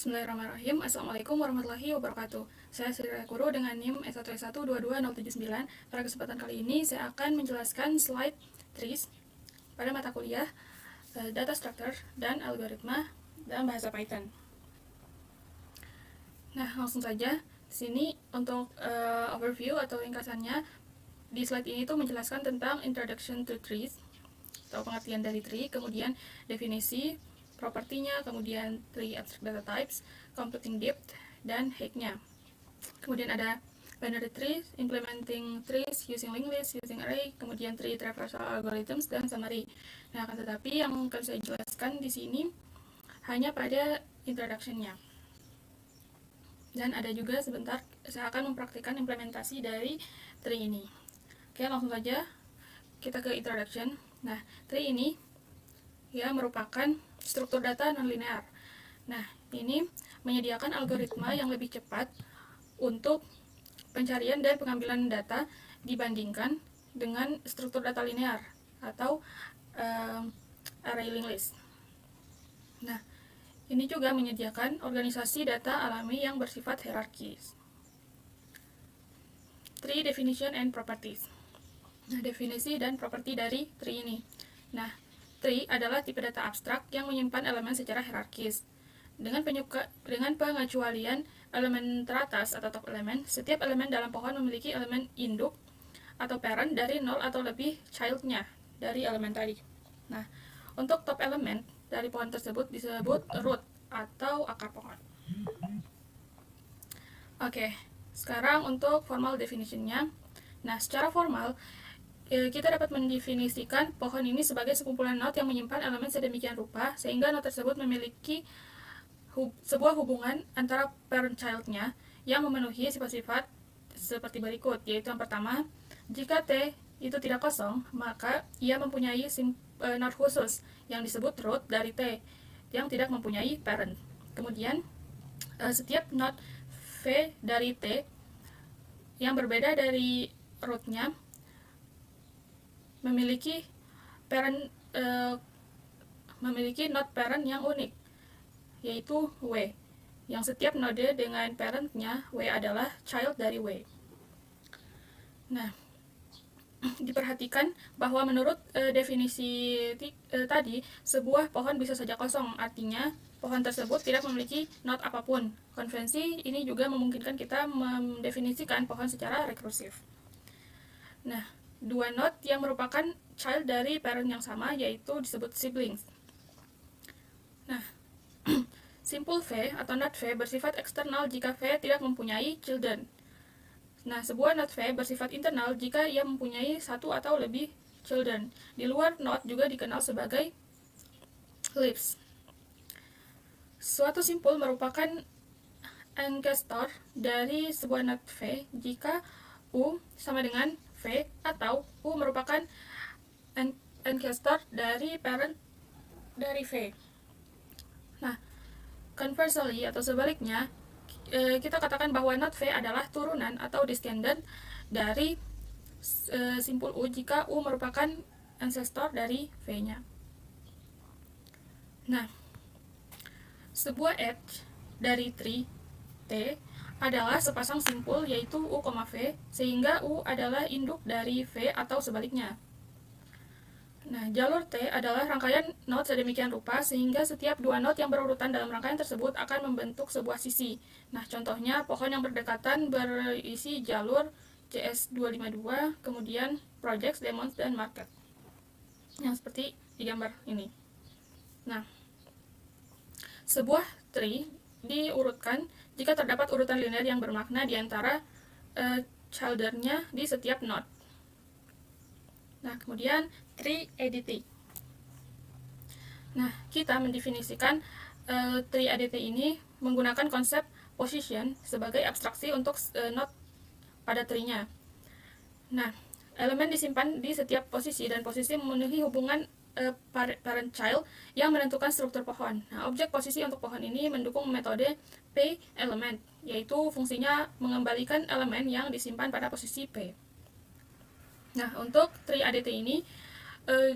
Bismillahirrahmanirrahim. Assalamualaikum warahmatullahi wabarakatuh. Saya Sri Guru dengan NIM S1S1222079. Pada kesempatan kali ini saya akan menjelaskan slide trees pada mata kuliah Data Structure dan Algoritma dalam bahasa Python. Nah, langsung saja. Di sini untuk overview atau ringkasannya, di slide ini tuh menjelaskan tentang Introduction to Trees atau pengertian dari tree, kemudian definisi, propertinya, kemudian tree abstract data types, computing depth, dan height-nya. Kemudian ada binary trees, implementing trees using linked list, using array, kemudian tree traversal algorithms, dan summary. Nah, akan tetapi yang akan saya jelaskan di sini hanya pada introduction-nya. Dan ada juga sebentar saya akan mempraktikkan implementasi dari tree ini. Oke, langsung saja kita ke introduction. Nah, tree ini ya merupakan struktur data nonlinear. Nah, ini menyediakan algoritma yang lebih cepat untuk pencarian dan pengambilan data dibandingkan dengan struktur data linear atau array linked list. Nah, ini juga menyediakan organisasi data alami yang bersifat hierarkis. Tree definition and properties. Nah, definisi dan properti dari tree ini. Nah, tree adalah tipe data abstrak yang menyimpan elemen secara hierarkis. Dengan pengecualian elemen teratas atau top elemen, setiap elemen dalam pohon memiliki elemen induk atau parent dari 0 atau lebih child-nya dari elemen tadi. Nah, untuk top elemen dari pohon tersebut disebut root atau akar pohon. Oke, sekarang untuk formal definition-nya. Nah, secara formal, kita dapat mendefinisikan pohon ini sebagai sekumpulan not yang menyimpan elemen sedemikian rupa sehingga not tersebut memiliki sebuah hubungan antara parent-child-nya yang memenuhi sifat-sifat seperti berikut, yaitu yang pertama, jika T itu tidak kosong, maka ia mempunyai not khusus yang disebut root dari T yang tidak mempunyai parent. Kemudian, setiap not V dari T yang berbeda dari root-nya memiliki not parent yang unik, yaitu W, yang setiap node dengan parentnya W adalah child dari W. Nah, diperhatikan bahwa menurut definisi tadi, sebuah pohon bisa saja kosong, artinya pohon tersebut tidak memiliki not apapun. Konvensi ini juga memungkinkan kita mendefinisikan pohon secara rekursif. Nah, dua not yang merupakan child dari parent yang sama yaitu disebut siblings. Nah, simple V atau not V bersifat eksternal jika V tidak mempunyai children. Nah, sebuah not V bersifat internal jika ia mempunyai satu atau lebih children. Di luar not juga dikenal sebagai leaves. Suatu simpul merupakan ancestor dari sebuah not V jika U sama dengan V atau U merupakan ancestor dari parent dari V. Nah, conversely atau sebaliknya, kita katakan bahwa not V adalah turunan atau descendant dari simpul U jika U merupakan ancestor dari V-nya. Nah, sebuah edge dari tree T adalah sepasang simpul yaitu U, V, sehingga U adalah induk dari V atau sebaliknya. Nah, jalur T adalah rangkaian not sedemikian rupa sehingga setiap dua not yang berurutan dalam rangkaian tersebut akan membentuk sebuah sisi. Nah, contohnya pohon yang berdekatan berisi jalur CS252, kemudian projects, demons, dan market. Yang seperti di gambar ini. Nah, sebuah tree diurutkan jika terdapat urutan linear yang bermakna di antara childernya di setiap node. Nah, kemudian tree ADT. Nah, kita mendefinisikan tree ADT ini menggunakan konsep position sebagai abstraksi untuk node pada tree-nya. Nah, elemen disimpan di setiap posisi dan posisi memenuhi hubungan parent-child yang menentukan struktur pohon. Nah, objek posisi untuk pohon ini mendukung metode P-element, yaitu fungsinya mengembalikan elemen yang disimpan pada posisi P. Nah, untuk tree ADT ini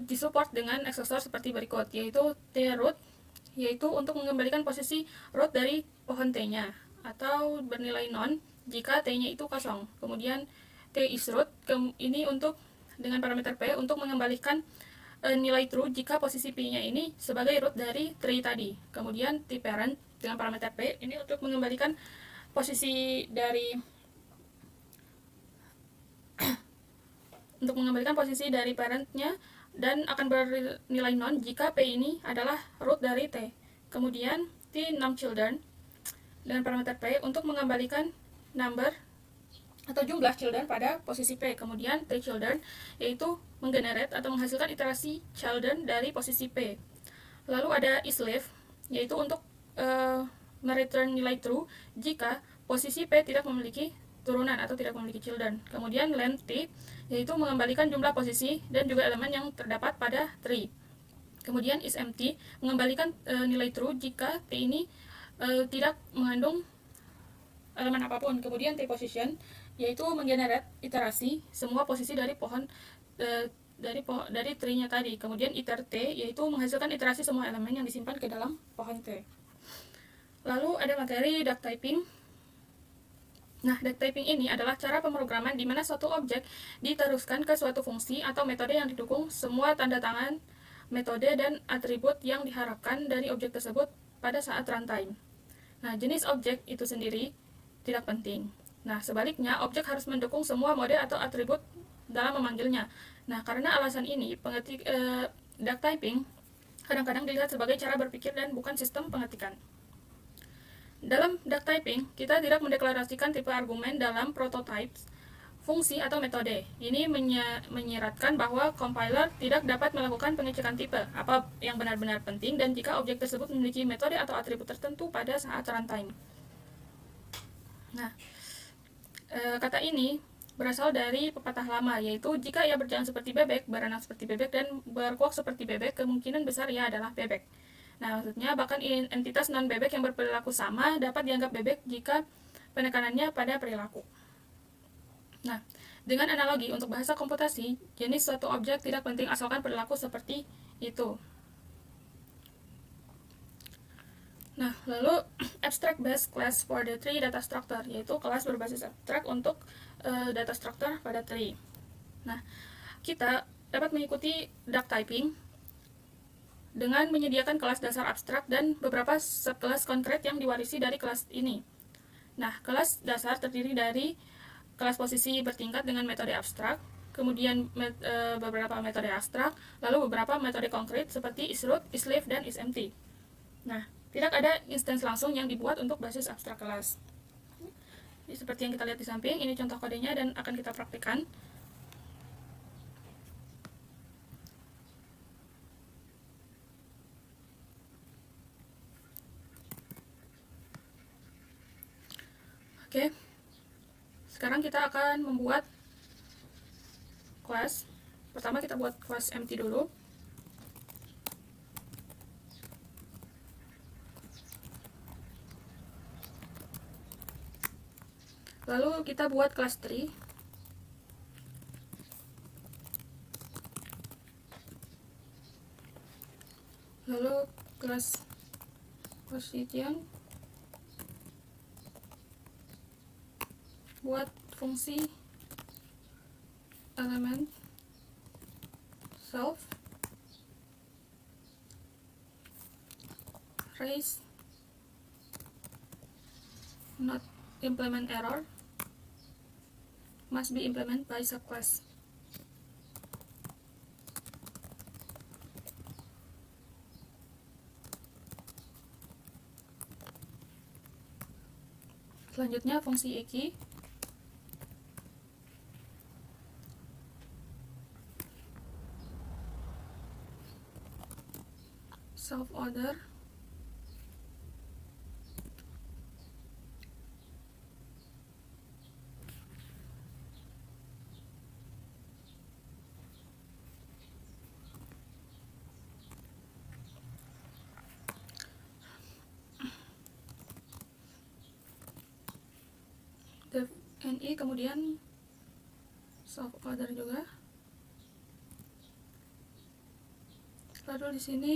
disupport dengan aksesor seperti berikut, yaitu T-root yaitu untuk mengembalikan posisi root dari pohon T-nya, atau bernilai non jika T-nya itu kosong. Kemudian T is root, ini untuk dengan parameter P untuk mengembalikan nilai true jika posisi P-nya ini sebagai root dari tree tadi. Kemudian T parent dengan parameter P ini untuk mengembalikan posisi dari parentnya, dan akan bernilai non jika P ini adalah root dari T. Kemudian T num children dengan parameter P untuk mengembalikan number atau jumlah children pada posisi P. Kemudian T children yaitu menggenerate atau menghasilkan iterasi children dari posisi P. Lalu ada isLeaf yaitu untuk mereturn nilai true jika posisi P tidak memiliki turunan atau tidak memiliki children. Kemudian length T yaitu mengembalikan jumlah posisi dan juga elemen yang terdapat pada tree. Kemudian isEmpty mengembalikan nilai true jika T ini tidak mengandung elemen apapun. Kemudian T position yaitu menggenerate iterasi semua posisi dari pohon dari tree-nya tadi. Kemudian iter T yaitu menghasilkan iterasi semua elemen yang disimpan ke dalam pohon T. Lalu ada materi duck typing. Nah, duck typing ini adalah cara pemrograman di mana suatu objek diteruskan ke suatu fungsi atau metode yang didukung semua tanda tangan, metode, dan atribut yang diharapkan dari objek tersebut pada saat runtime. Nah, jenis objek itu sendiri tidak penting. Nah, sebaliknya, objek harus mendukung semua mode atau atribut dalam memanggilnya. Nah, karena alasan ini, duck typing kadang-kadang dilihat sebagai cara berpikir dan bukan sistem pengetikan. Dalam duck typing, kita tidak mendeklarasikan tipe argumen dalam prototypes, fungsi atau metode. Ini menyeratkan bahwa compiler tidak dapat melakukan pengecekan tipe, apa yang benar-benar penting, dan jika objek tersebut memiliki metode atau atribut tertentu pada saat runtime. Nah, kata ini berasal dari pepatah lama, yaitu jika ia berjalan seperti bebek, berenang seperti bebek, dan berkuak seperti bebek, kemungkinan besar ia adalah bebek. Nah, maksudnya bahkan entitas non-bebek yang berperilaku sama dapat dianggap bebek jika penekanannya pada perilaku. Nah, dengan analogi untuk bahasa komputasi, jenis suatu objek tidak penting asalkan perilaku seperti itu. Nah, lalu abstract base class for the tree data structure, yaitu kelas berbasis abstrak untuk data structure pada tree. Nah, kita dapat mengikuti duck typing dengan menyediakan kelas dasar abstrak dan beberapa subkelas konkret yang diwarisi dari kelas ini. Nah, kelas dasar terdiri dari kelas posisi bertingkat dengan metode abstrak, kemudian beberapa metode abstrak, lalu beberapa metode konkret seperti isRoot, isLeaf, dan isEmpty. Nah, tidak ada instance langsung yang dibuat untuk basis abstrak kelas. Jadi, seperti yang kita lihat di samping, ini contoh kodenya dan akan kita praktikkan. Oke, sekarang kita akan membuat kelas. Pertama kita buat kelas empty dulu. Lalu kita buat kelas tree. Lalu kelas position. Buat fungsi elemen self, raise, not implement error, must be implemented by subclass. Selanjutnya fungsi eki. Self order, def ni, kemudian self order juga. Lalu di sini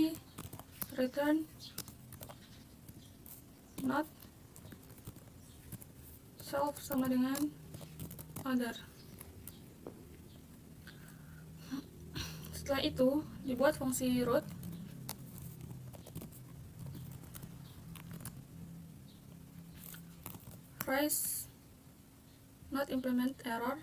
return not self sama dengan other. Setelah itu dibuat fungsi root rise not implement error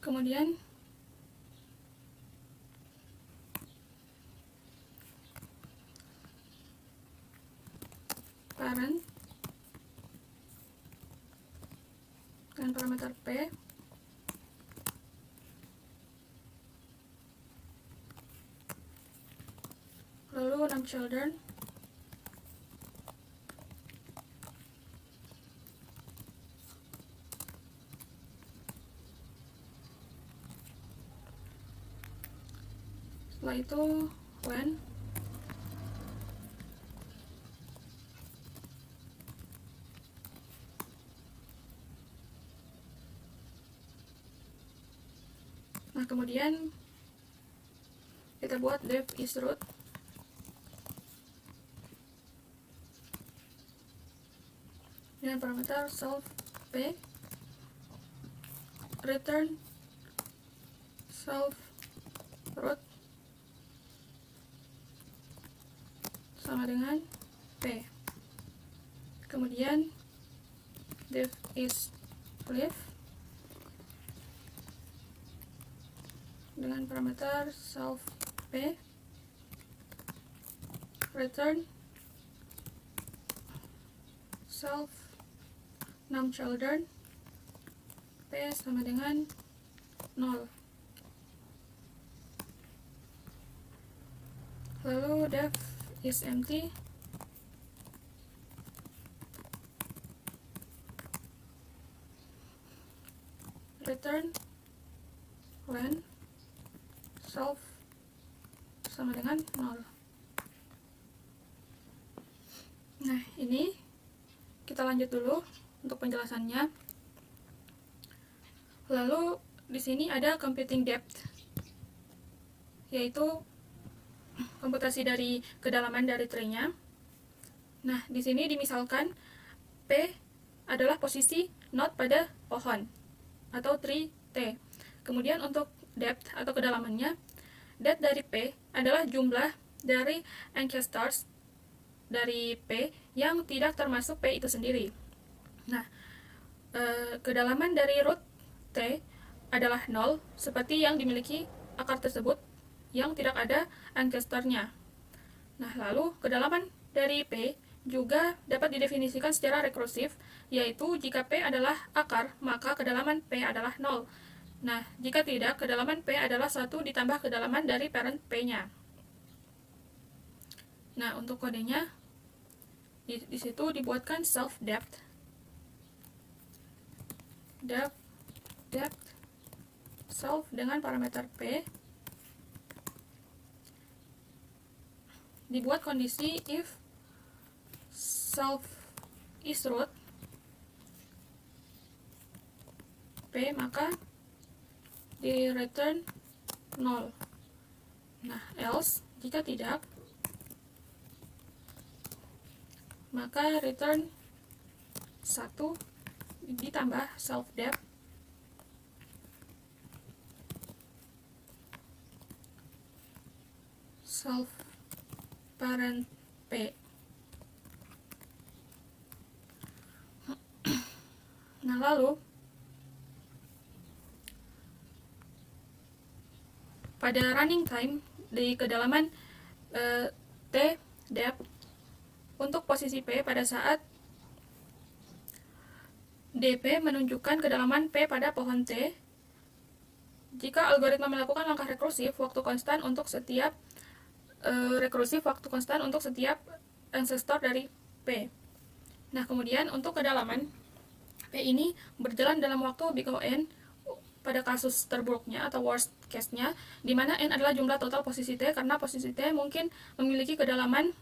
kemudian parent dengan parameter p lalu 6 children setelah itu when nah kemudian kita buat def is root dengan parameter self p return self root sama dengan p. Kemudian def is leaf dengan parameter self p return self 6 children p sama dengan 0. Lalu def is empty return when self sama dengan 0. Nah, ini kita lanjut dulu untuk penjelasannya. Lalu di sini ada computing depth, yaitu komputasi dari kedalaman dari tree-nya. Nah, di sini dimisalkan P adalah posisi node pada pohon atau tree T. Kemudian untuk depth atau kedalamannya, depth dari P adalah jumlah dari ancestors dari P yang tidak termasuk P itu sendiri. Nah, kedalaman dari root T adalah 0 seperti yang dimiliki akar tersebut yang tidak ada ancestornya. Nah, lalu kedalaman dari P juga dapat didefinisikan secara rekursif, yaitu jika P adalah akar, maka kedalaman P adalah 0. Nah, jika tidak, kedalaman P adalah 1 ditambah kedalaman dari parent P-nya. Nah, untuk kodenya, di situ dibuatkan self depth. Depth self dengan parameter P. Dibuat kondisi if self is root P, maka di return 0. Nah, else jika tidak, maka return 1 ditambah self depth self parent P. Nah, lalu pada running time di kedalaman T depth untuk posisi P pada saat DP menunjukkan kedalaman P pada pohon T, jika algoritma melakukan langkah rekursif waktu konstan untuk setiap ancestor dari P. Nah, kemudian untuk kedalaman P ini berjalan dalam waktu big O n pada kasus terburuknya atau worst case-nya, di mana n adalah jumlah total posisi T, karena posisi T mungkin memiliki kedalaman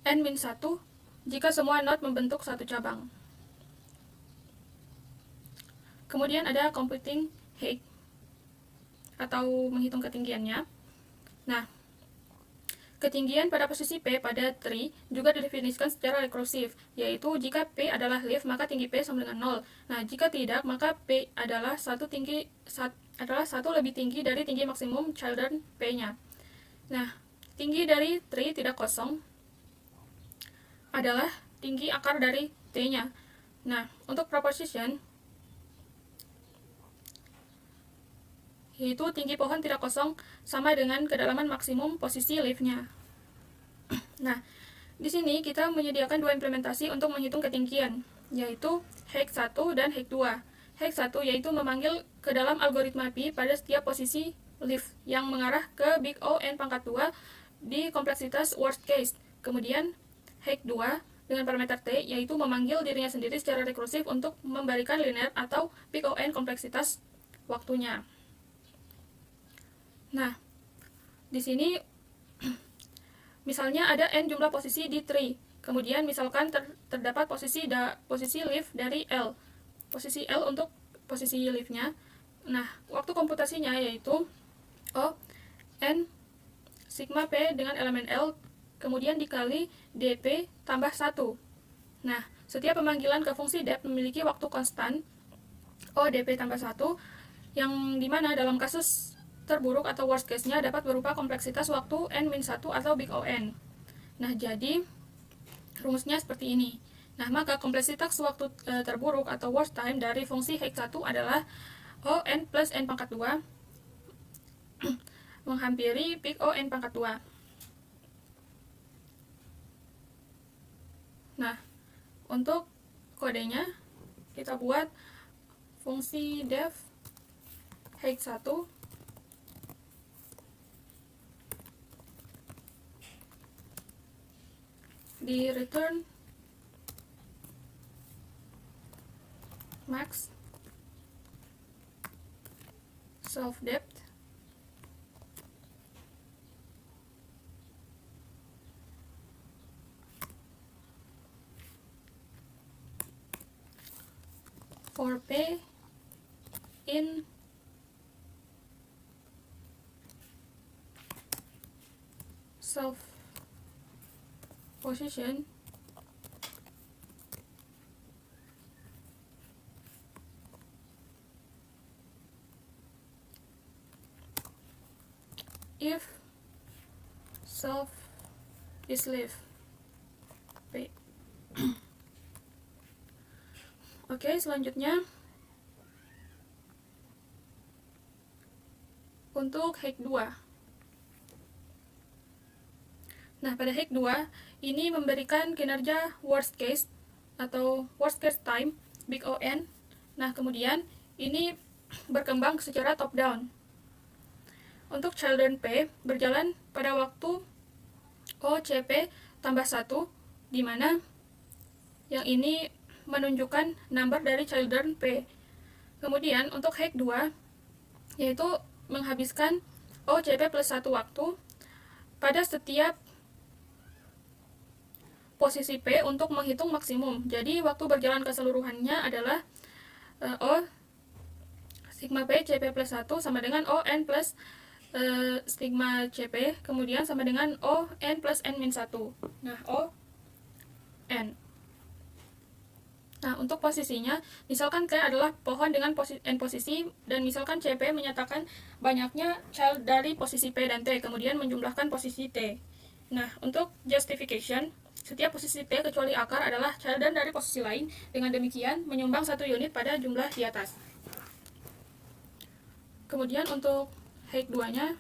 n-1 jika semua node membentuk satu cabang. Kemudian ada computing height atau menghitung ketinggiannya. Nah, ketinggian pada posisi P pada tree juga didefinisikan secara rekursif, yaitu jika P adalah leaf maka tinggi P sama dengan 0. Nah, jika tidak maka P adalah satu lebih tinggi dari tinggi maksimum children P-nya. Nah, tinggi dari tree tidak kosong adalah tinggi akar dari T-nya. Nah, untuk proposition, yaitu tinggi pohon tidak kosong sama dengan kedalaman maksimum posisi leaf-nya. Nah, di sini kita menyediakan dua implementasi untuk menghitung ketinggian, yaitu Height 1 dan Height 2. Height 1 yaitu memanggil ke dalam algoritma pi pada setiap posisi leaf yang mengarah ke big O n pangkat 2 di kompleksitas worst case. Kemudian Height 2 dengan parameter t yaitu memanggil dirinya sendiri secara rekursif untuk membalikan linear atau big O n kompleksitas waktunya. Nah, di sini misalnya ada n jumlah posisi di tree. Kemudian misalkan terdapat posisi leaf dari L. Posisi L untuk posisi leaf-nya. Nah, waktu komputasinya yaitu O n sigma P dengan elemen L kemudian dikali dp tambah 1. Nah, setiap pemanggilan ke fungsi depth memiliki waktu konstan O dp tambah 1 yang dimana dalam kasus terburuk atau worst case-nya dapat berupa kompleksitas waktu n-1 atau big O n. Nah, jadi rumusnya seperti ini. Nah, maka kompleksitas waktu terburuk atau worst time dari fungsi Height 1 adalah O n plus n pangkat 2 menghampiri big O n pangkat 2. Nah, untuk kodenya kita buat fungsi def Height 1 di return max self depth for P in self position if self is leaf P. Oke, selanjutnya untuk Height 2. Nah, pada Height 2 ini memberikan kinerja worst case atau worst case time big O n. Nah, kemudian ini berkembang secara top down. Untuk children P berjalan pada waktu OCP tambah 1, di mana yang ini menunjukkan number dari children P. Kemudian untuk Height 2 yaitu menghabiskan OCP plus 1 waktu pada setiap posisi P untuk menghitung maksimum. Jadi waktu berjalan keseluruhannya adalah O sigma P CP plus 1 sama dengan O n plus sigma CP, kemudian sama dengan O n plus n min 1. Nah, O n. Nah, untuk posisinya, misalkan T adalah pohon dengan n posisi, dan misalkan CP menyatakan banyaknya child dari posisi P dan T, kemudian menjumlahkan posisi T. Nah, untuk justification, setiap posisi P kecuali akar adalah children dari posisi lain, dengan demikian menyumbang 1 unit pada jumlah di atas. Kemudian untuk Height 2-nya,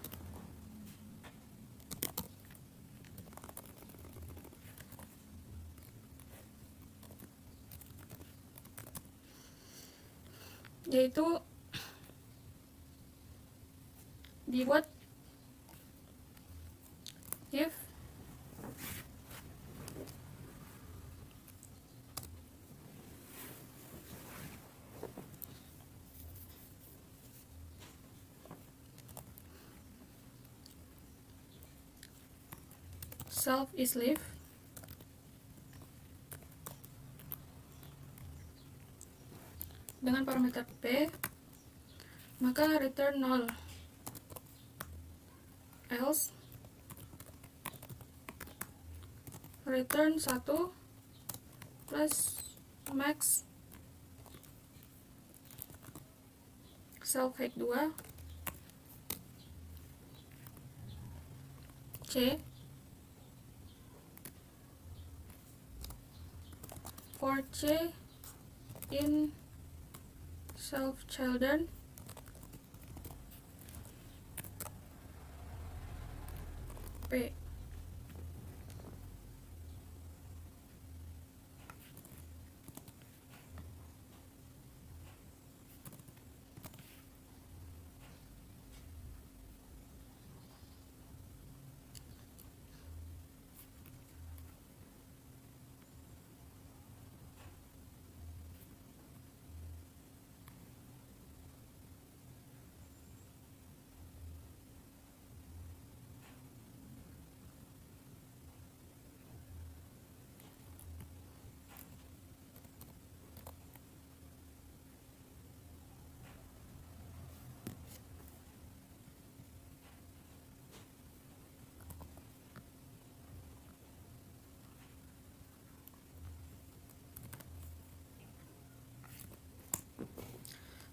yaitu dibuat if self is leaf dengan parameter P, maka return 0. Else return 1 plus max self height 2 C for C in self children P.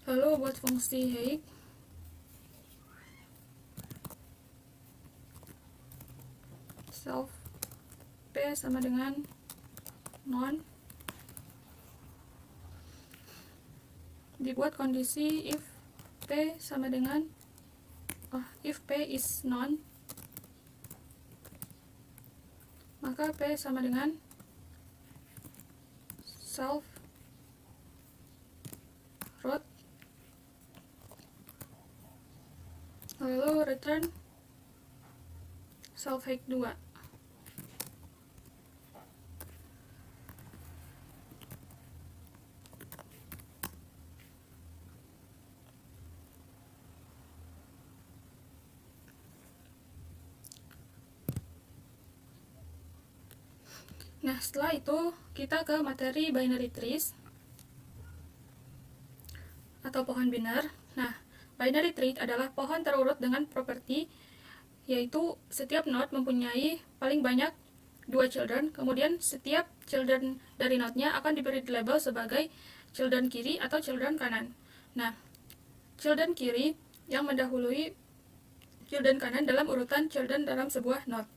Lalu buat fungsi height, self P sama dengan non, dibuat kondisi if P sama dengan if P is non, maka P sama dengan self root, lalu return self height 2. Nah, setelah itu kita ke materi binary trees atau pohon biner. Nah, binary tree adalah pohon terurut dengan properti yaitu setiap node mempunyai paling banyak 2 children, kemudian setiap children dari node-nya akan diberi label sebagai children kiri atau children kanan. Nah, children kiri yang mendahului children kanan dalam urutan children dalam sebuah node.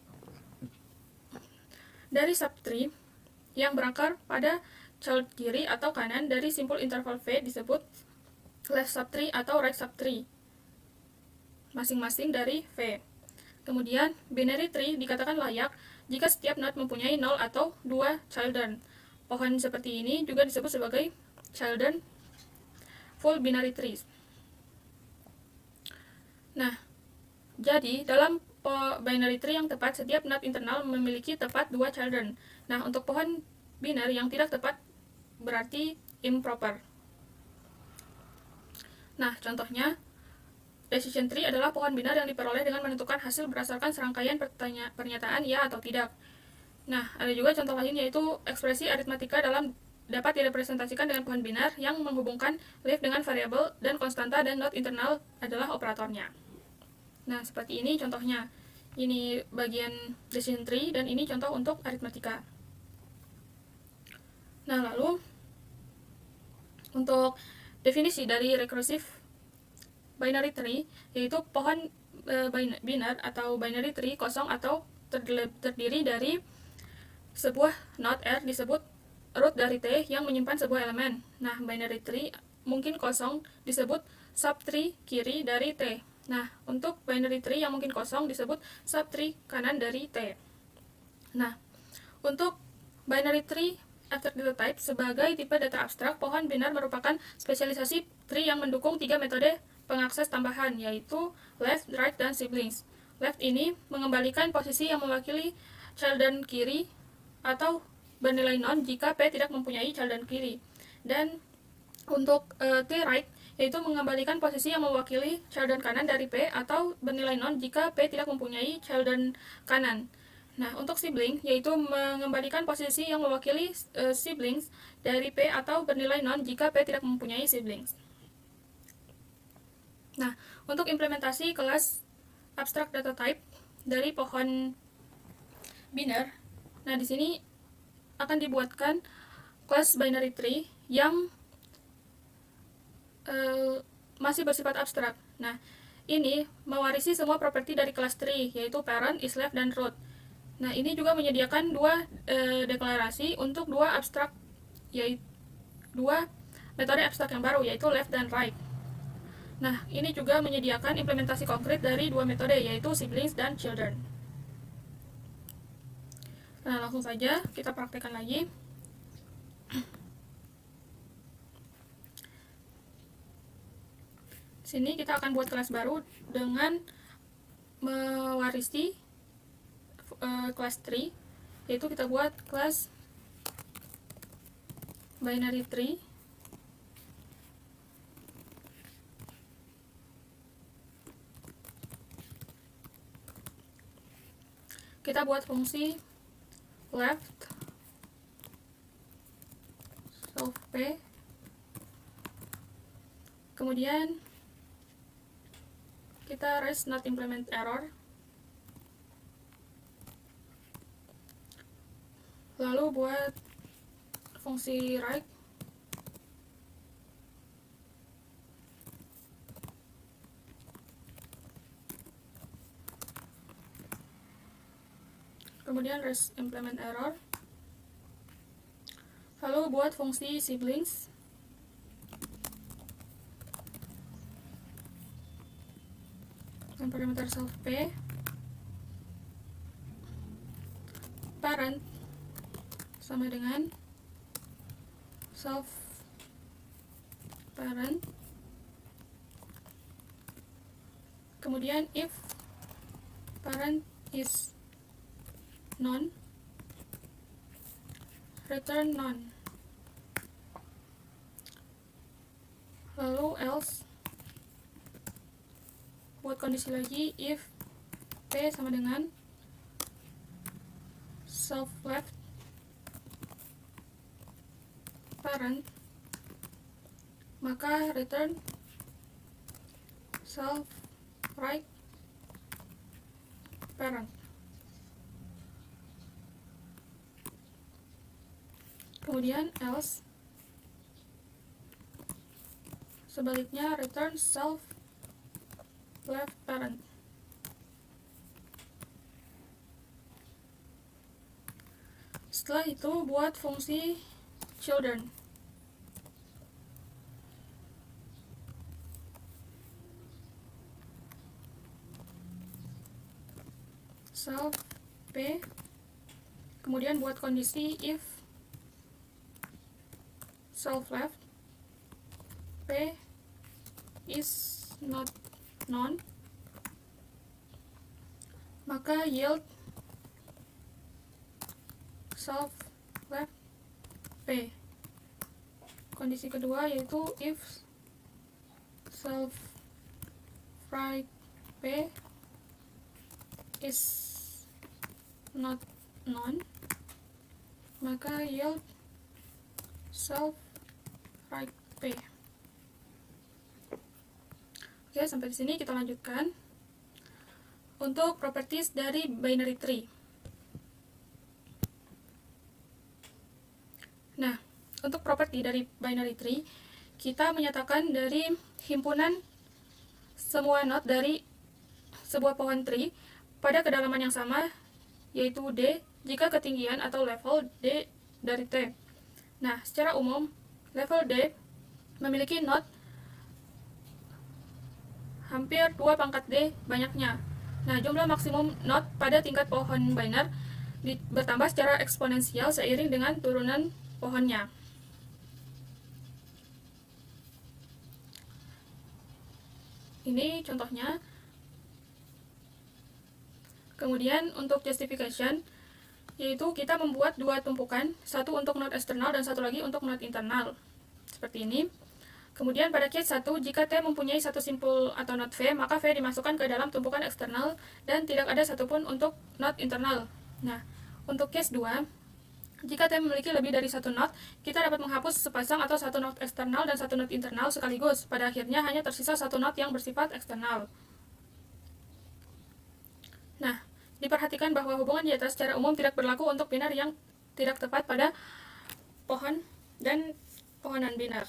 Dari subtree yang berakar pada child kiri atau kanan dari simpul interval V disebut left subtree atau right subtree, masing-masing dari V. Kemudian, binary tree dikatakan layak jika setiap node mempunyai 0 atau 2 children. Pohon seperti ini juga disebut sebagai children full binary trees. Nah, jadi dalam binary tree yang tepat, setiap node internal memiliki tepat 2 children. Nah, untuk pohon biner yang tidak tepat berarti improper. Nah, contohnya, decision tree adalah pohon biner yang diperoleh dengan menentukan hasil berdasarkan serangkaian pernyataan ya atau tidak. Nah, ada juga contoh lain yaitu ekspresi aritmatika dapat direpresentasikan dengan pohon biner yang menghubungkan leaf dengan variabel dan konstanta dan node internal adalah operatornya. Nah, seperti ini contohnya. Ini bagian decision tree dan ini contoh untuk aritmatika. Nah, lalu untuk definisi dari recursive binary tree, yaitu pohon biner atau binary tree kosong atau terdiri dari sebuah node R disebut root dari T yang menyimpan sebuah elemen. Nah, binary tree mungkin kosong disebut subtree kiri dari T. Nah, untuk binary tree yang mungkin kosong disebut subtree kanan dari T. Nah, untuk binary tree after data type sebagai tipe data abstrak, pohon biner merupakan spesialisasi tree yang mendukung 3 metode pengakses tambahan, yaitu left, right, dan siblings. Left ini mengembalikan posisi yang mewakili children kiri atau bernilai non jika P tidak mempunyai children kiri. Dan untuk T-right, yaitu mengembalikan posisi yang mewakili children kanan dari P atau bernilai non jika P tidak mempunyai children kanan. Nah, untuk sibling, yaitu mengembalikan posisi yang mewakili siblings dari P atau bernilai non jika P tidak mempunyai siblings. Nah, untuk implementasi kelas abstract data type dari pohon biner, nah di sini akan dibuatkan kelas binary tree yang masih bersifat abstrak. Nah, ini mewarisi semua properti dari kelas tree, yaitu parent, is left, dan root. Nah, ini juga menyediakan dua deklarasi untuk dua abstrak, yaitu dua metode abstrak yang baru, yaitu left dan right. Nah, ini juga menyediakan implementasi konkret dari dua metode, yaitu siblings dan children. Nah, langsung saja kita praktekkan lagi. Sini kita akan buat kelas baru dengan mewarisi kelas tree, yaitu kita buat kelas binary tree. Kita buat fungsi left solve p, kemudian kita rest not implement error, lalu buat fungsi right, kemudian rest implement error, lalu buat fungsi siblings, dan parameter self p, parent sama dengan self parent, kemudian if parent is none, return none, lalu else buat kondisi lagi if p sama dengan self left parent, maka return self right parent. Kemudian else sebaliknya return self left parent. Setelah itu buat fungsi children. Self p, kemudian buat kondisi if self left p is not none, maka yield self left p. Kondisi kedua yaitu if self right p is not none, maka yield self right p. Oke, sampai di sini kita lanjutkan untuk properties dari binary tree. Nah, untuk properti dari binary tree, kita menyatakan dari himpunan semua node dari sebuah pohon tree pada kedalaman yang sama, yaitu D, jika ketinggian atau level D dari T. Nah, secara umum, level D memiliki node hampir 2 pangkat D banyaknya. Nah, jumlah maksimum node pada tingkat pohon biner bertambah secara eksponensial seiring dengan turunan pohonnya. Ini contohnya. Kemudian untuk justification, yaitu kita membuat dua tumpukan, satu untuk node eksternal dan satu lagi untuk node internal. Seperti ini. Kemudian pada case 1, jika T mempunyai satu simpul atau node V, maka V dimasukkan ke dalam tumpukan eksternal dan tidak ada satupun untuk node internal. Nah, untuk case 2, jika T memiliki lebih dari satu node, kita dapat menghapus sepasang atau satu node eksternal dan satu node internal sekaligus. Pada akhirnya hanya tersisa satu node yang bersifat eksternal. Nah, diperhatikan bahwa hubungan di atas secara umum tidak berlaku untuk binar yang tidak tepat pada pohon dan pohonan binar.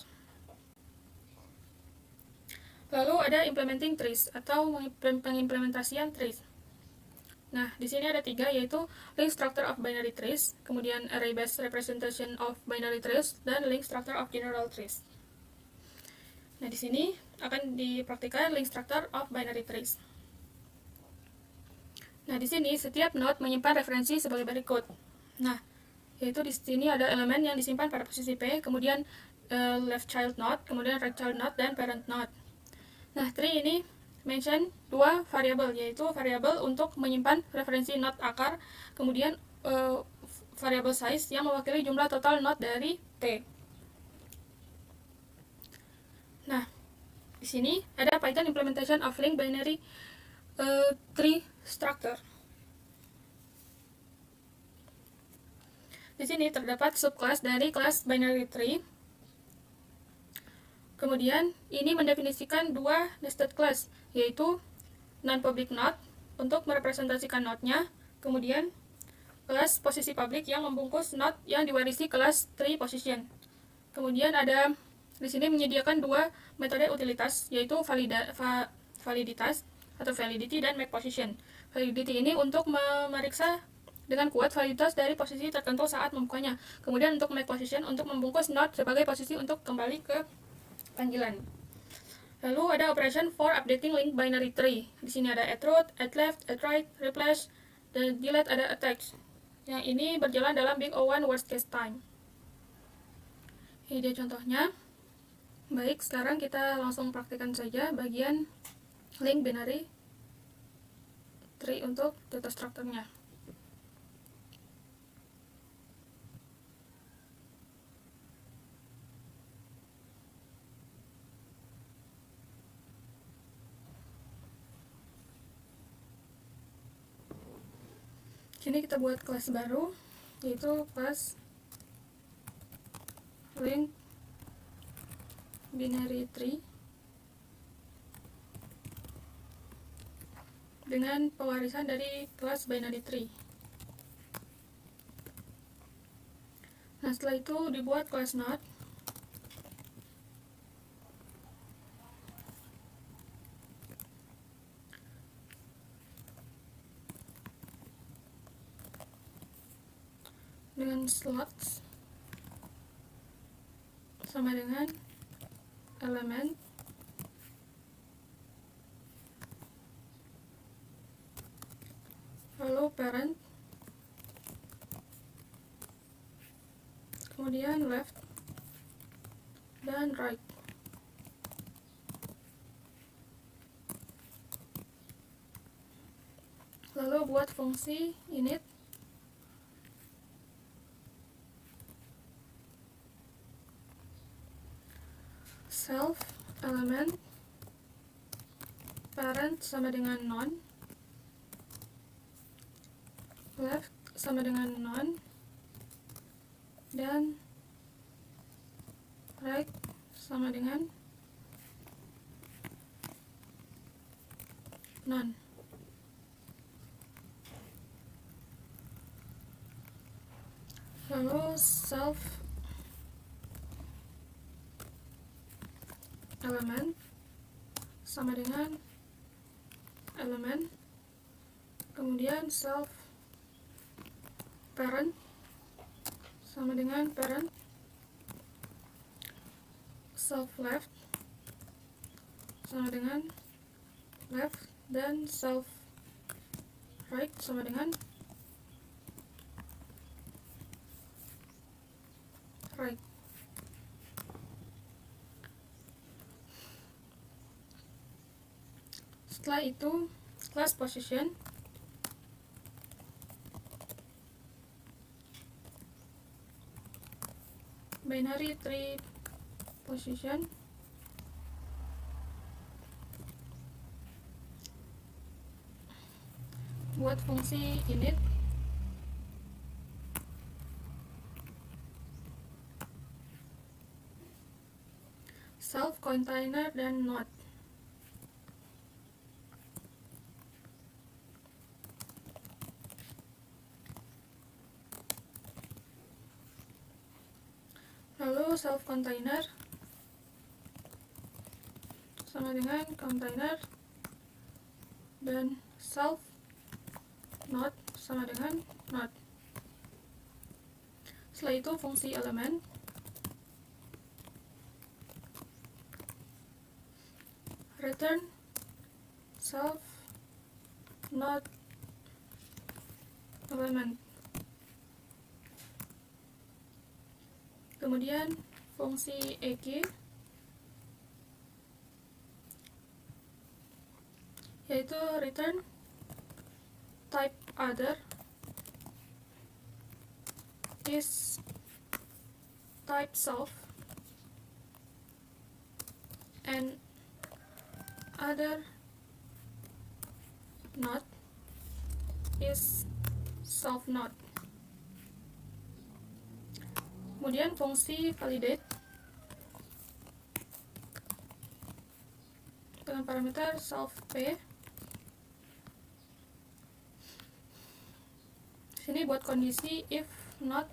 Lalu ada implementing trees atau pengimplementasian trees. Nah, di sini ada 3, yaitu link structure of binary trees, kemudian array-based representation of binary trees, dan link structure of general trees. Nah, di sini akan dipraktikkan link structure of binary trees. Nah, di sini setiap node menyimpan referensi sebagai berikut. Nah, yaitu di sini ada elemen yang disimpan pada posisi P, kemudian left child node, kemudian right child node, dan parent node. Nah, tree ini mention 2 variabel, yaitu variabel untuk menyimpan referensi node akar, kemudian variabel size yang mewakili jumlah total node dari T. Nah, di sini ada Python implementation of link binary tree structure. Di sini terdapat subclass dari kelas binary tree. Kemudian ini mendefinisikan 2 nested class, yaitu non-public node untuk merepresentasikan node-nya, kemudian kelas posisi public yang membungkus node yang diwarisi kelas tree position. Kemudian ada di sini menyediakan 2 metode utilitas, yaitu validitas atau validity dan make position. Validity ini untuk memeriksa dengan kuat validitas dari posisi tertentu saat membukanya. Kemudian untuk make position untuk membungkus node sebagai posisi untuk kembali ke panggilan. Lalu ada operation for updating link binary tree. Di sini ada add root, add left, add right, replace, dan delete ada attach. Yang ini berjalan dalam big O1 worst case time. Ini dia contohnya. Baik, sekarang kita langsung praktikkan saja bagian link binary tree untuk data structure-nya. Sini kita buat kelas baru, yaitu kelas link binary tree dengan pewarisan dari kelas binary tree. Nah, setelah itu dibuat kelas node. Dengan slots sama dengan elemen lalu parent, kemudian left dan right. Lalu buat fungsi init self element parent sama dengan non, left sama dengan non, dan right sama dengan non. Lalu self element sama dengan elemen, kemudian self parent sama dengan parent, self left sama dengan left, dan self right sama dengan right. Setelah itu class position binary tree position buat fungsi init self container dan not. Lalu self container sama dengan container dan self not sama dengan not. Setelah itu fungsi elemen return self not element. Kemudian fungsi EQ yaitu return type other is type self and other not is self not. Kemudian fungsi validate dengan parameter self p. Sini buat kondisi if not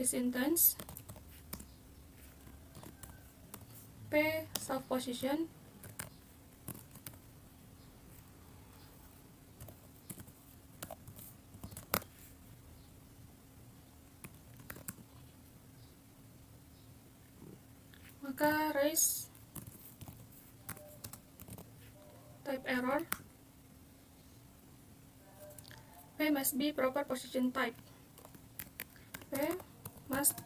is intense, p self position, maka raise type error, p must be proper position type, p must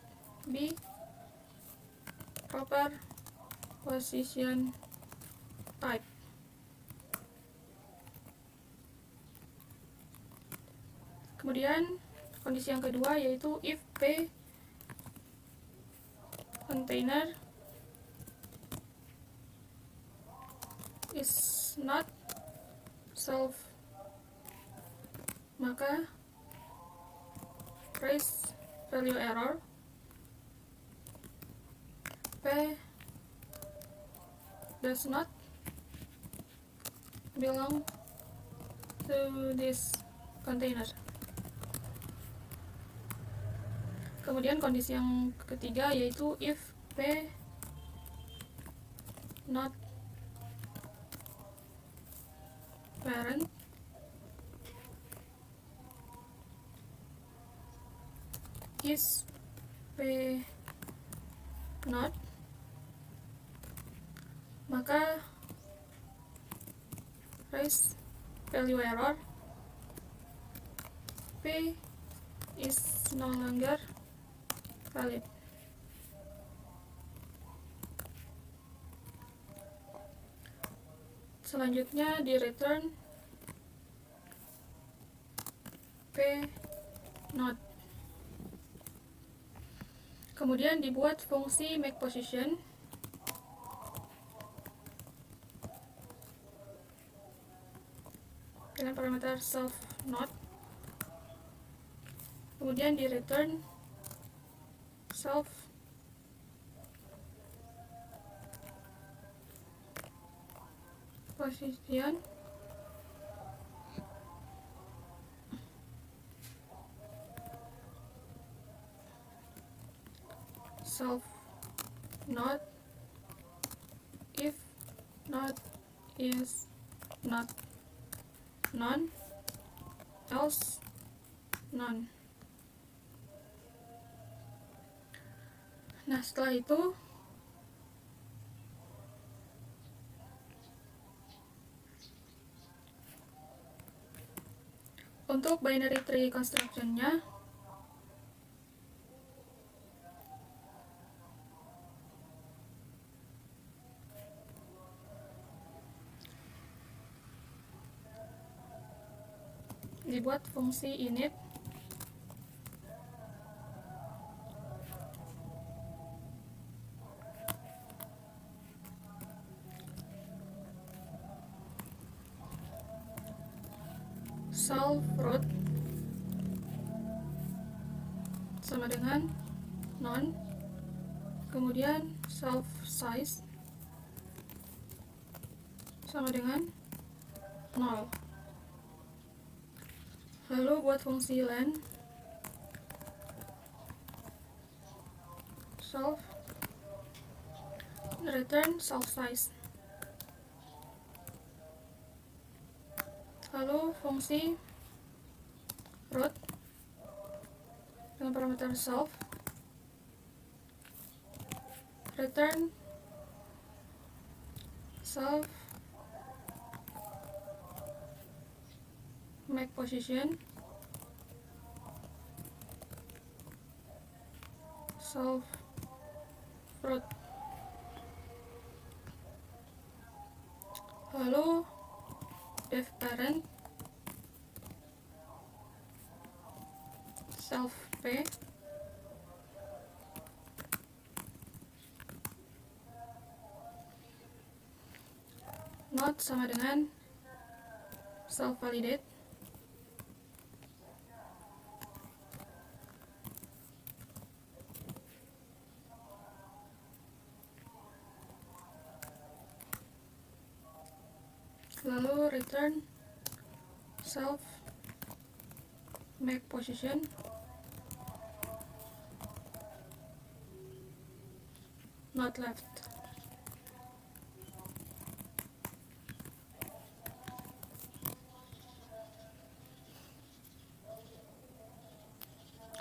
be proper position type. Kemudian kondisi yang kedua yaitu if p container is not self, maka raise value error, p does not belong to this container. Kemudian kondisi yang ketiga yaitu if p not parent is p not, maka raise value error, p is no longer valid. Selanjutnya di return p not. Kemudian dibuat fungsi make position dengan parameter self not. Kemudian di return self position self not if not is not none, else none. Nah, setelah itu untuk binary tree construction-nya dibuat fungsi init self root sama dengan none, kemudian self size sama dengan 0. Lalu buat fungsi len, self return self size. Lalu fungsi root dengan parameter self return self make position self root. Lalu def parent self p not sama dengan self validate lalu return self make position not left.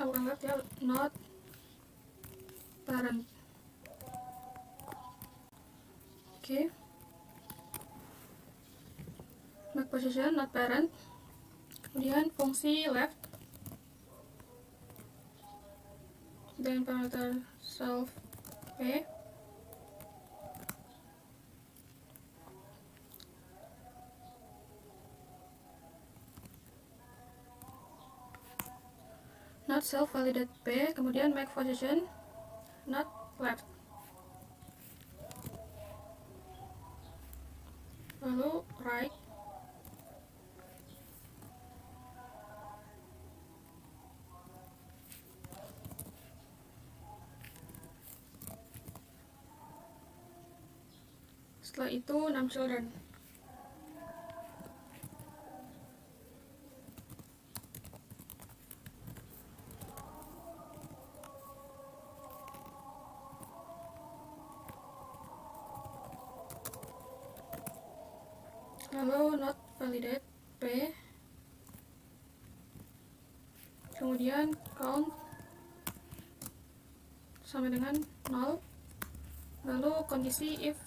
Bukan left ya, not parent. Oke. Make position not parent. Kemudian fungsi left dengan parameter self p not self validate p, kemudian make position not left. Lalu right setelah itu 6 children. Lalu not validate p, kemudian count sama dengan 0. Lalu kondisi if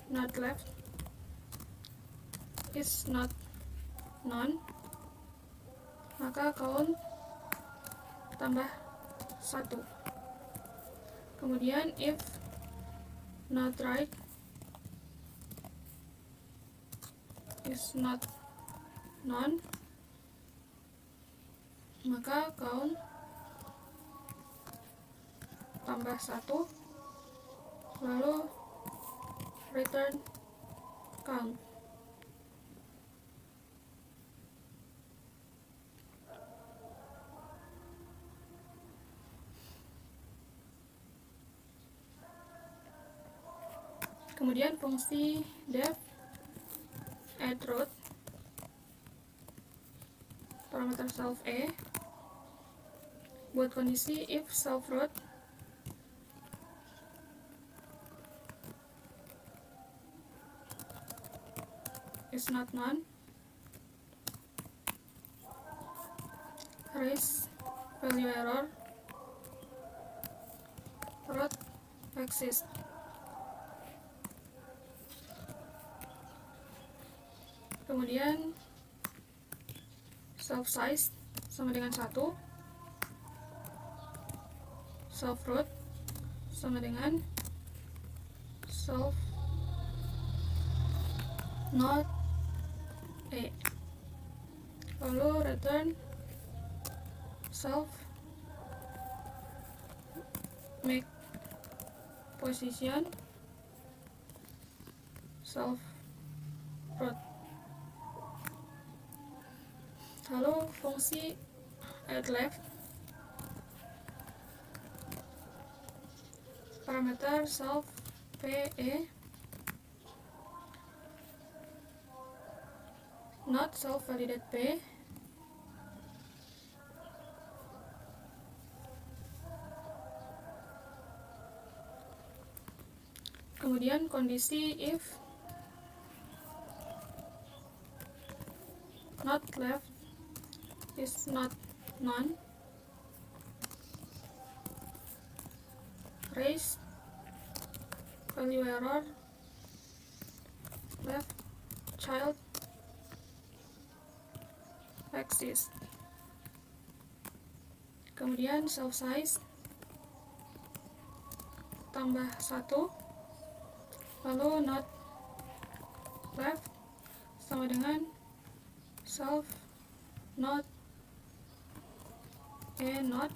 not left is not none, maka count tambah 1. Kemudian if not right is not none, maka count tambah 1, lalu return count. Kemudian fungsi def add root parameter self e buat kondisi if self root is not none, raise value error root exist. Kemudian self size sama dengan 1, self root sama dengan self not e, lalu return self make position self root. Lalu fungsi add left parameter self PE not self validate P. Kemudian kondisi if not left is not none, raise value error left child exists. Kemudian self size tambah 1, lalu not left sama dengan self not not,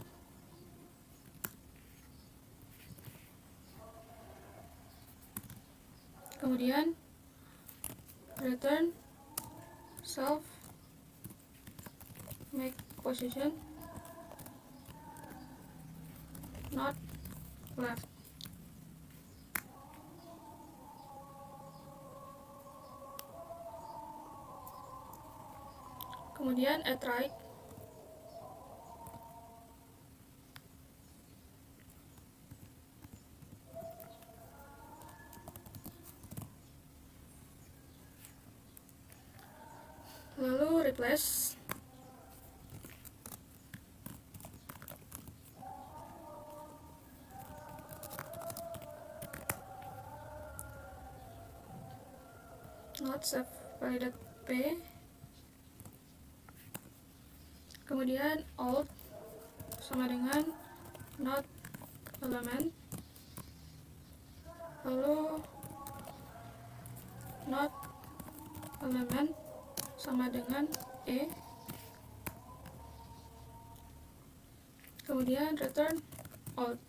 kemudian return self make position not left. Kemudian at right lalu replace not self validate P, kemudian alt sama dengan not element, lalu not element sama dengan E, kemudian return alt.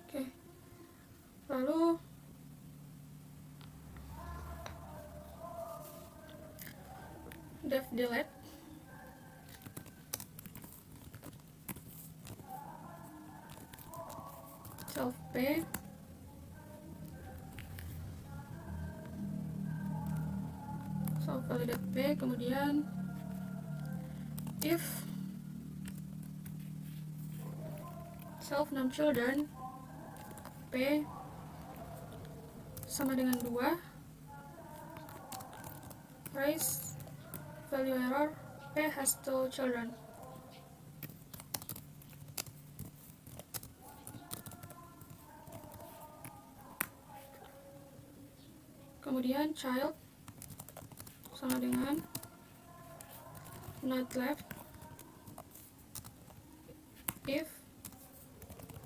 Oke, lalu def delete self P self validate P, kemudian if self num children P sama dengan 2, raise value error P has 2 children. Kemudian child sama dengan not left if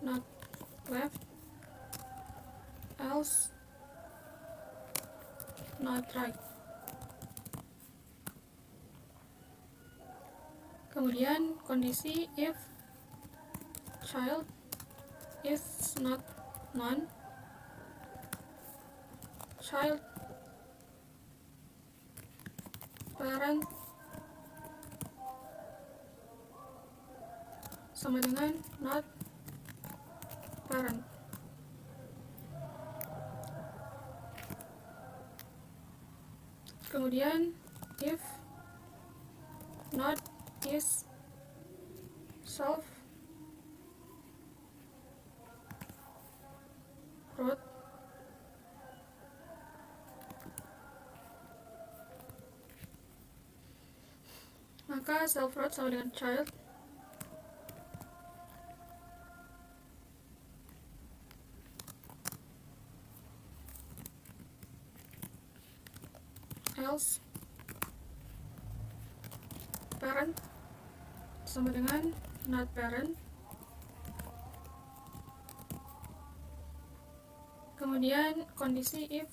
not left else not right. Kemudian kondisi if child is not none, child parent sama dengan not parent. Kemudian if not is self root, maka self root sama dengan child else parent sama dengan not parent. Kemudian kondisi if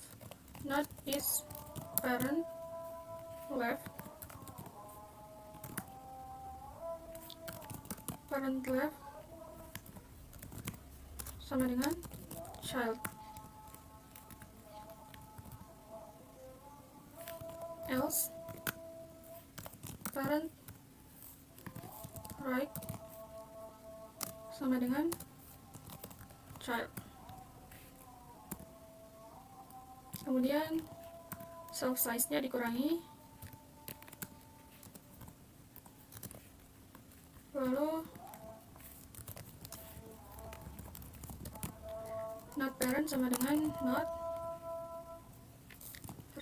not is parent left, parent left sama dengan child else parent right sama dengan child. Kemudian self size-nya dikurangi, lalu not parent sama dengan not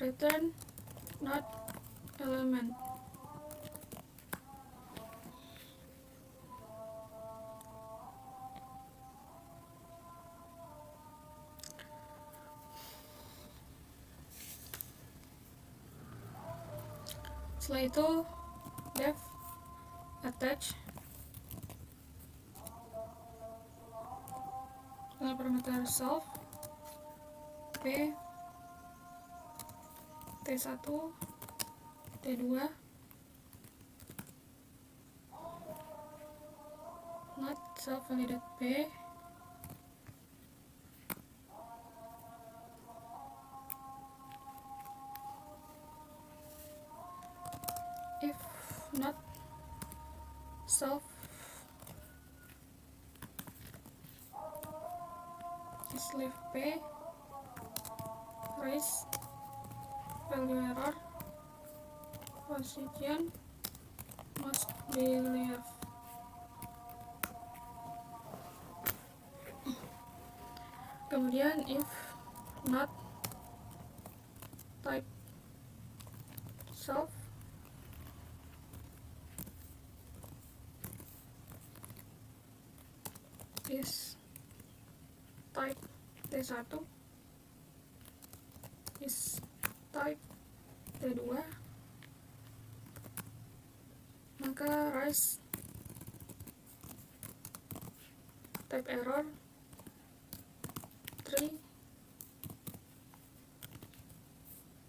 return not element. Setelah itu def attach dengan parameter self p t1 t2 not self validate p if not self is leave p raise value error position must be left. Kemudian if not type self is type T1 is type T2, maka raise type error 3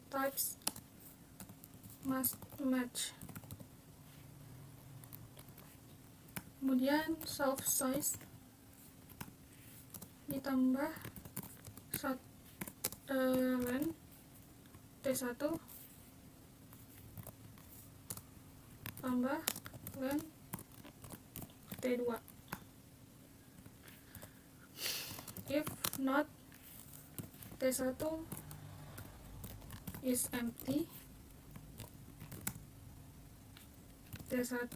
types must match. Kemudian self size ditambah len T1 tambah len T2. If not T1 is empty, T1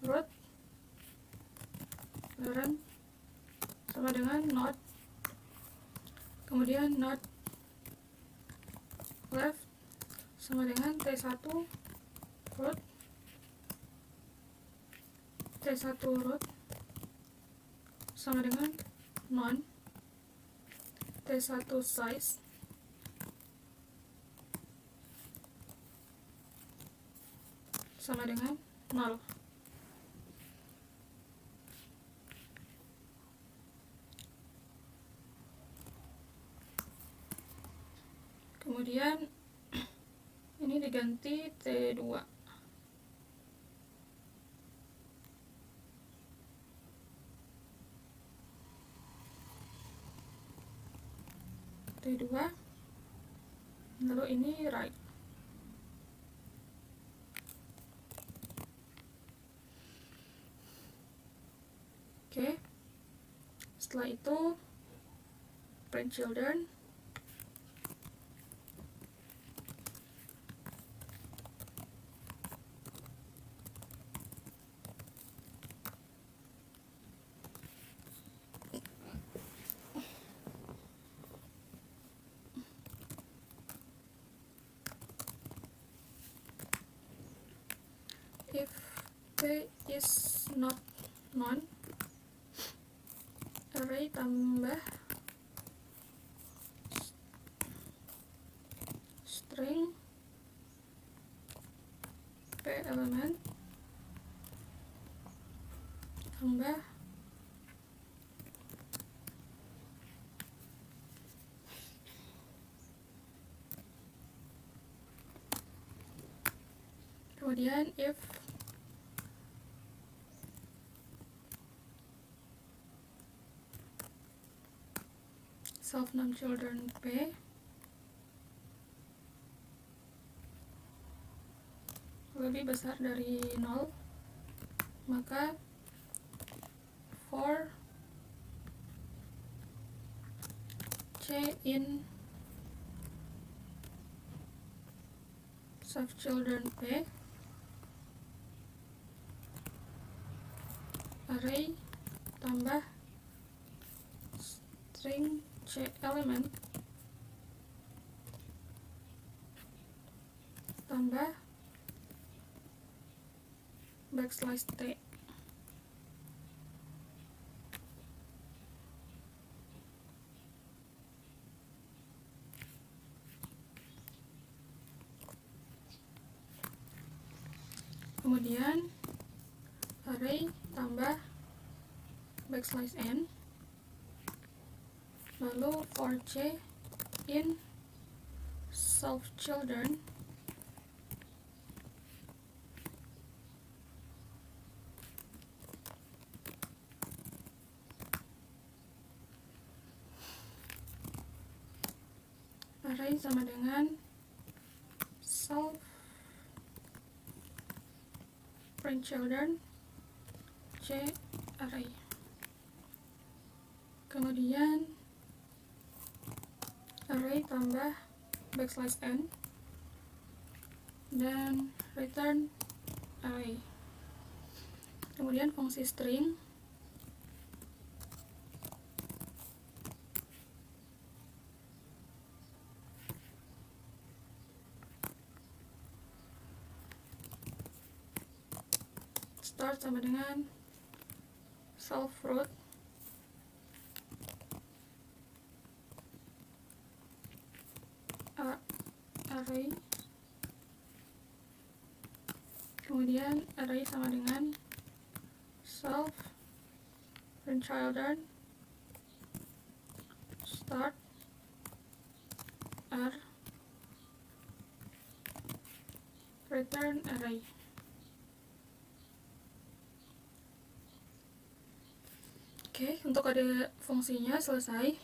root parent sama dengan not, kemudian not left sama dengan T1 root, T1 root sama dengan non, T1 size sama dengan 0. Kemudian ini diganti T2. T2, lalu ini right. Oke, setelah itu print children. If P is not non, array tambah string P element tambah kemudian if self num children P lebih besar dari 0, maka for in subchildren P, array tambah string C element tambah backslash T. Kemudian array tambah backslash n, lalu for C in subchildren array sama dengan self print children C array. Kemudian array tambah backslash n dan return array. Kemudian fungsi string start sama dengan self root array, kemudian array sama dengan self print children start r return array. Oke, untuk kode fungsinya selesai.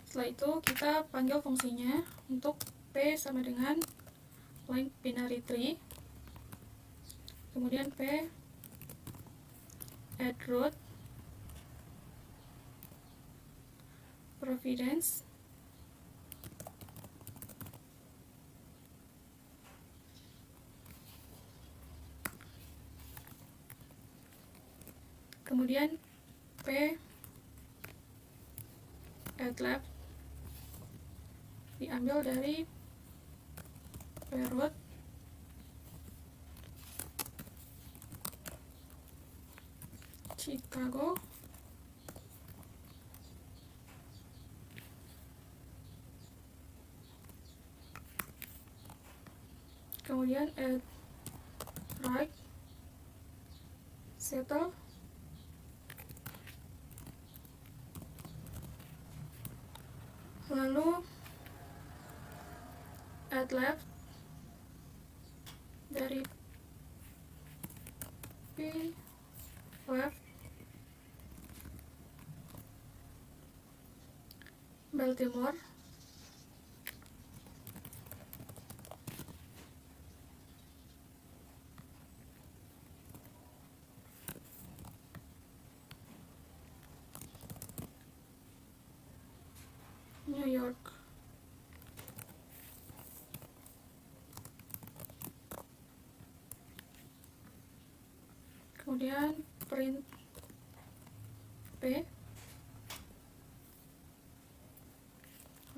Setelah itu kita panggil fungsinya. Untuk P sama dengan length binary tree, kemudian P add root providence, kemudian P add left diambil dari P root Chicago, kemudian add right settle, lalu add left dari P left Baltimore, New York. Kemudian print P,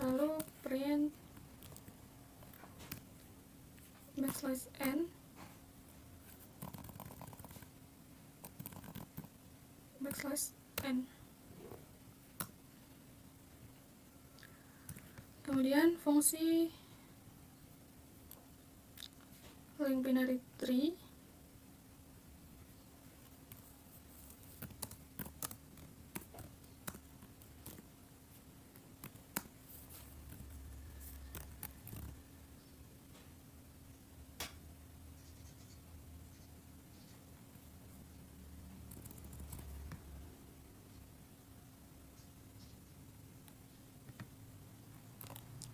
lalu print backslash n backslash n. Kemudian fungsi length binary tree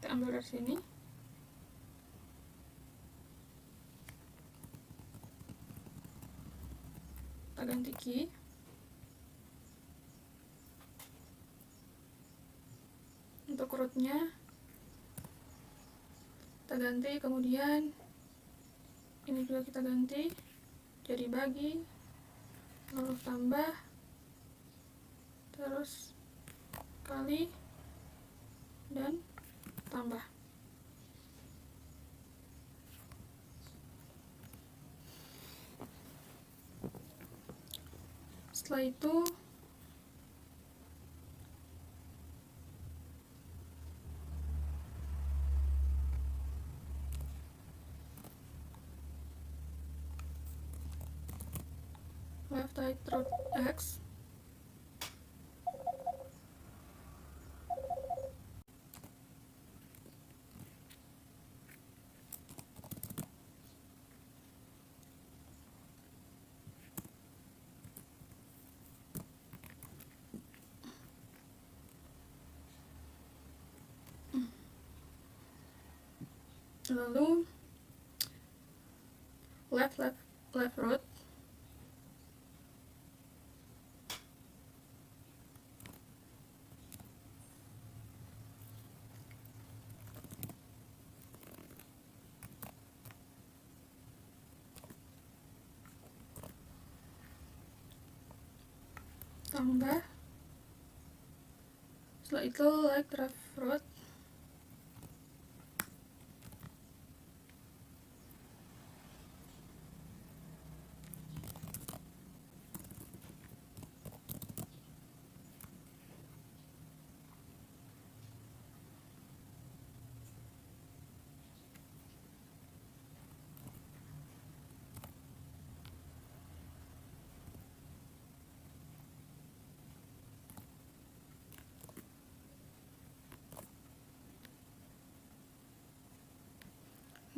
Kita ambil dari sini. Kita ganti key. Untuk rootnya kita ganti, kemudian ini juga kita ganti jadi bagi, lalu tambah, terus kali, dan tambah. Setelah itu left right root X, lalu left root tambah, setelah itu left root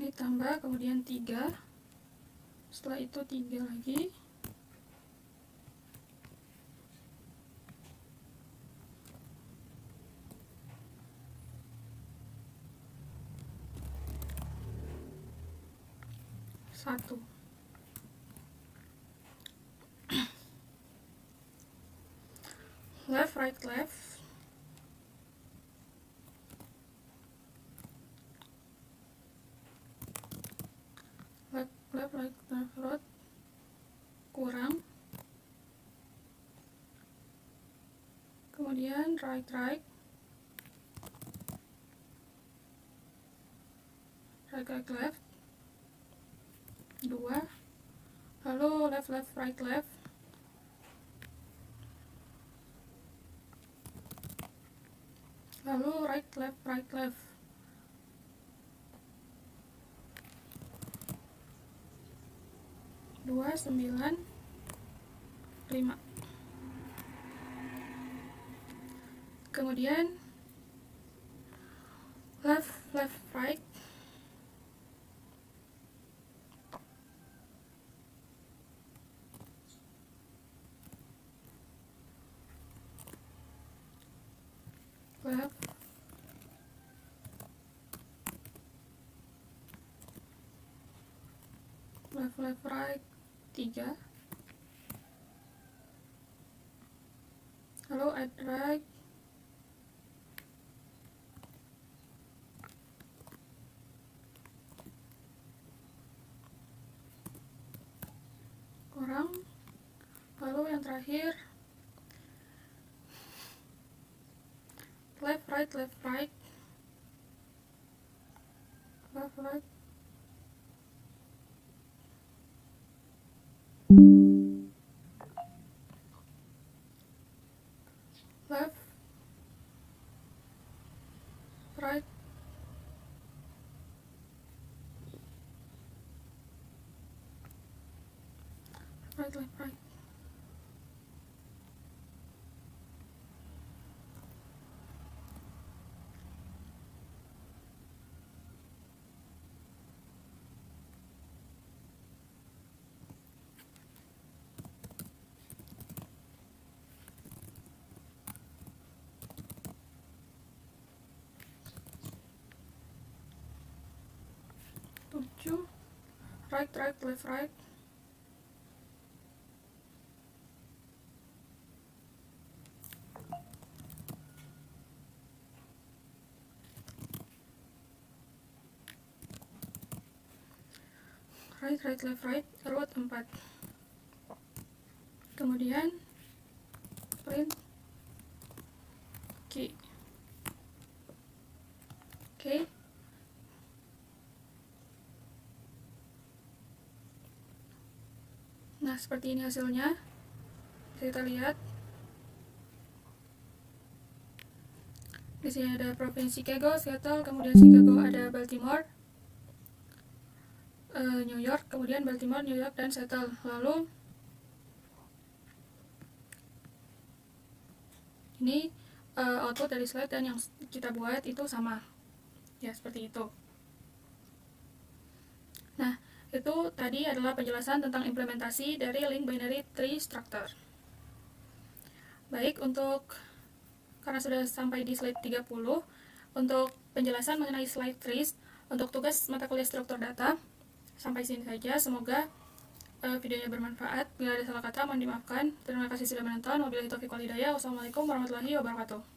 ini tambah, kemudian 3, setelah itu 3 lagi, satu. Left right left, left right root kurang, kemudian right left, left 2, lalu left right left, lalu right left 2, 9, 5. Kemudian left right, left right 3, lalu add right, kurang, lalu yang terakhir left right left right left right left right. maju, right, left, right. Right, left, right, root 4. Kemudian print key. Oke. Nah, seperti ini hasilnya. Kita lihat. Di sini ada provinsi Chicago, Seattle, kemudian Chicago ada Baltimore, New York, kemudian Baltimore, New York, dan Seattle. Lalu ini output dari slide dan yang kita buat itu sama. Ya, seperti itu. Nah, itu tadi adalah penjelasan tentang implementasi dari link binary tree structure. Baik, karena sudah sampai di slide 30, untuk penjelasan mengenai slide trees, untuk tugas mata kuliah struktur data, sampai sini saja. Semoga videonya bermanfaat. Bila ada salah kata, mohon dimaafkan. Terima kasih sudah menonton. Wabillahi taufiq wal hidayah. Wassalamualaikum warahmatullahi wabarakatuh.